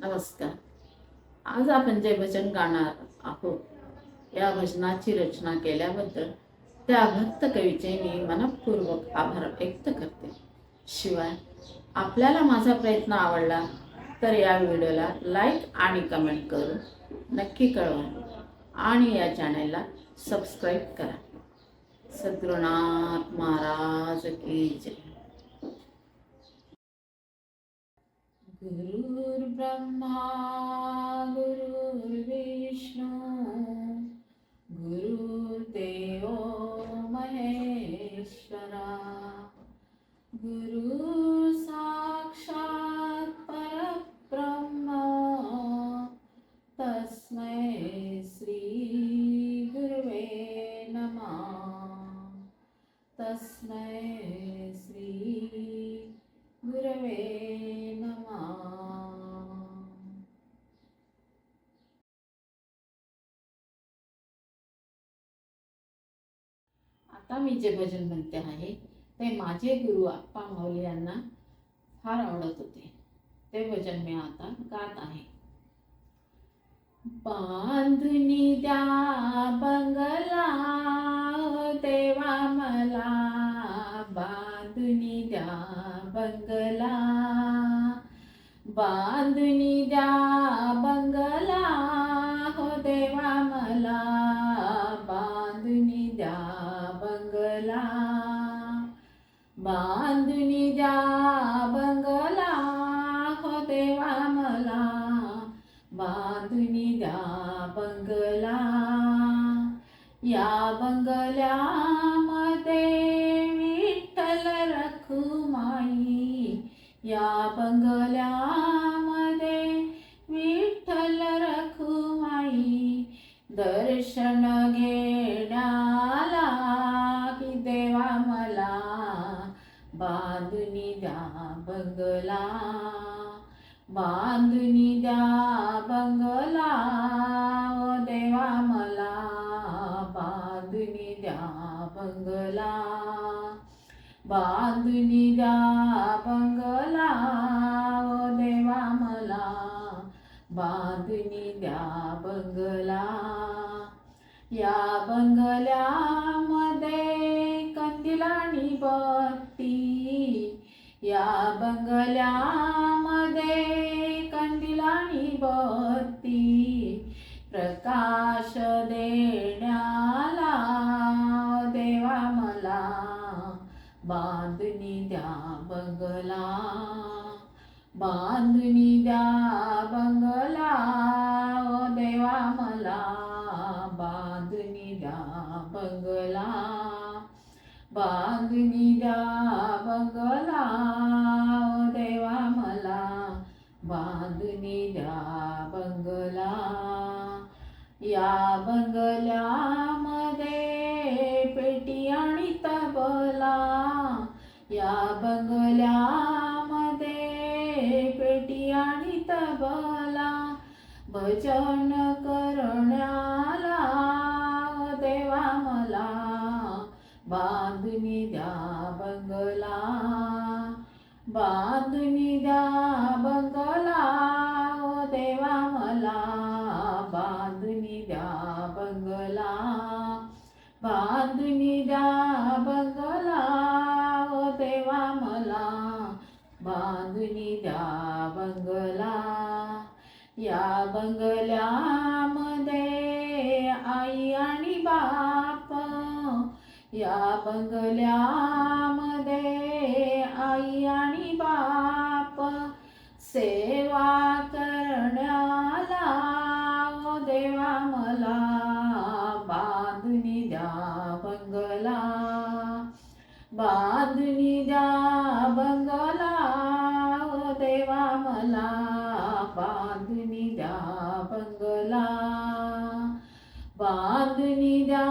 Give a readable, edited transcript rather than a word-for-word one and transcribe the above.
नमस्कार. आज आपण जे भजन गाणार आहोत, या भजनाची रचना केल्याबद्दल त्या भक्त कवीचे मी मनपूर्वक आभार व्यक्त करते. शिवाय आपल्याला माझा प्रयत्न आवडला तर या व्हिडिओला लाईक आणि कमेंट करून नक्की कळवा आणि या चॅनलला सबस्क्राईब करा. सद्गुरुनाथ महाराज की जय. गुरुर्ब्रह्मा गुरुर्विष्णू गुरुर्देवो महेश्वरा गुरु साक्षात् परब्रह्म तस्मै श्री गुरुवे नमः. तस्मै श्री गुरवे नमः. आता मी जे भजन म्हणते आहे ते माझे गुरु आप्पा माऊली यांना फार आवडत होते. ते भजन मी आता गात आहे. बांधुनी द्या बंगला देवा मला, बांधुनी द्या बंगला, बांधुनी द्या बंगला हो देवा मला, बांधुनी द्या बंगला, बांधुनी द्या बंगला हो देवा मला, बांधुनी द्या बंगला. या बंगल्यामध्ये विठ्ठल रखुमाई, या बंगल्यामध्ये विठ्ठल रखुमाई, दर्शन घेण्याला की देवा मला, बांधुनी द्या बंगला, बांधुनी द्या बंगला ओ देवा मला, बांधुनी द्या बंगला, बांधुनी द्या बंगला ओ देवा मला, बांधुनी द्या बंगला. या बंगल्यामध्ये कंदील आणि बत्ती, या बंगल्यामध्ये कंदील आणि बत्ती, प्रकाश देण्याला देवा मला, बांधुनी द्या बंगला, बांधुनी द्या बंगला ओ देवा मला, बांधुनी द्या बंगला, बांधुनी द्या बंगला ओ देवा मला, बांधुनी द्या बंगला. या बंगल्यामध्ये पेटी आणि तबला, या बंगल्यामध्ये पेटी आणि तबला, भजन करण्याला देवा मला, बांधुनी द्या बंगला, बांधुनी द्या बंगला ओ देवा मला, बांधुनी द्या बंगला, बांधुनी द्या बंगला ओ देवा मला, बांधुनी द्या बंगला. या बंगल्यामध्ये आई आणि बाप, या बंगल्यामध्ये आई आणि बाप, सेवा करण्याला ओ देवा मला, बांधुनी द्या बंगला, बांधुनी द्या बंगला ओ देवा मला, बांधुनी द्या बंगला, बांधुनी द्या